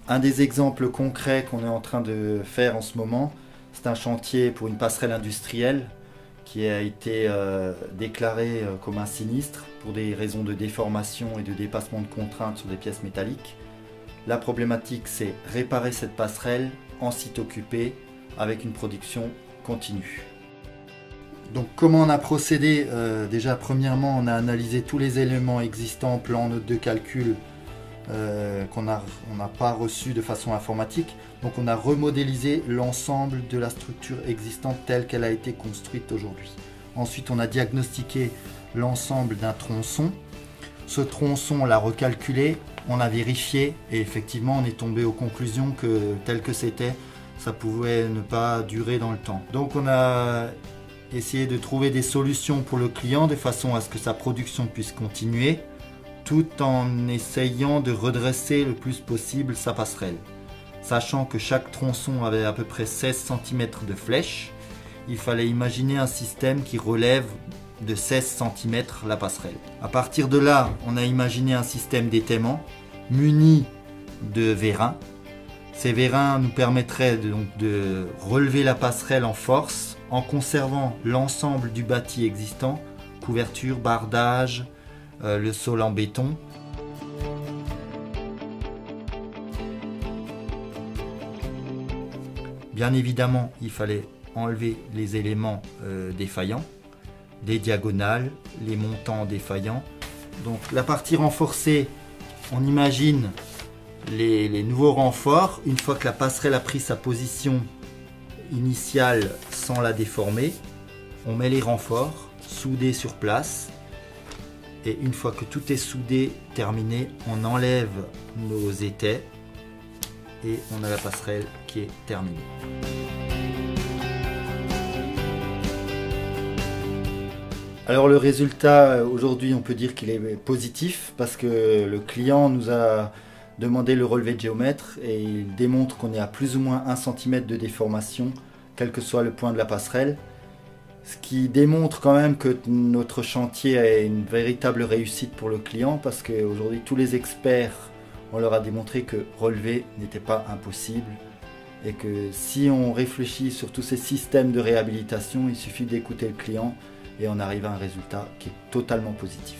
Un des exemples concrets qu'on est en train de faire en ce moment, c'est un chantier pour une passerelle industrielle qui a été déclaré comme un sinistre pour des raisons de déformation et de dépassement de contraintes sur des pièces métalliques. La problématique, c'est réparer cette passerelle en site occupé avec une production continue. Donc comment on a procédé? Déjà premièrement, on a analysé tous les éléments existants, plan, notes de calcul, qu'on n'a pas reçu de façon informatique. Donc on a remodélisé l'ensemble de la structure existante telle qu'elle a été construite aujourd'hui. Ensuite on a diagnostiqué l'ensemble d'un tronçon. Ce tronçon, on l'a recalculé, on a vérifié et effectivement on est tombé aux conclusions que tel que c'était, ça pouvait ne pas durer dans le temps. Donc on a essayé de trouver des solutions pour le client de façon à ce que sa production puisse continuer, tout en essayant de redresser le plus possible sa passerelle. Sachant que chaque tronçon avait à peu près 16 cm de flèche, il fallait imaginer un système qui relève de 16 cm la passerelle. À partir de là, on a imaginé un système d'étaiement muni de vérins. Ces vérins nous permettraient donc de relever la passerelle en force en conservant l'ensemble du bâti existant, couverture, bardage, le sol en béton. Bien évidemment, il fallait enlever les éléments défaillants, des diagonales, les montants défaillants. Donc la partie renforcée, on imagine les nouveaux renforts. Une fois que la passerelle a pris sa position initiale sans la déformer, on met les renforts soudés sur place. Et une fois que tout est soudé, terminé, on enlève nos étais et on a la passerelle qui est terminée. Alors le résultat, aujourd'hui, on peut dire qu'il est positif parce que le client nous a demandé le relevé de géomètre et il démontre qu'on est à plus ou moins 1 cm de déformation, quel que soit le point de la passerelle. Ce qui démontre quand même que notre chantier est une véritable réussite pour le client parce qu'aujourd'hui tous les experts, on leur a démontré que relever n'était pas impossible et que si on réfléchit sur tous ces systèmes de réhabilitation, il suffit d'écouter le client et on arrive à un résultat qui est totalement positif.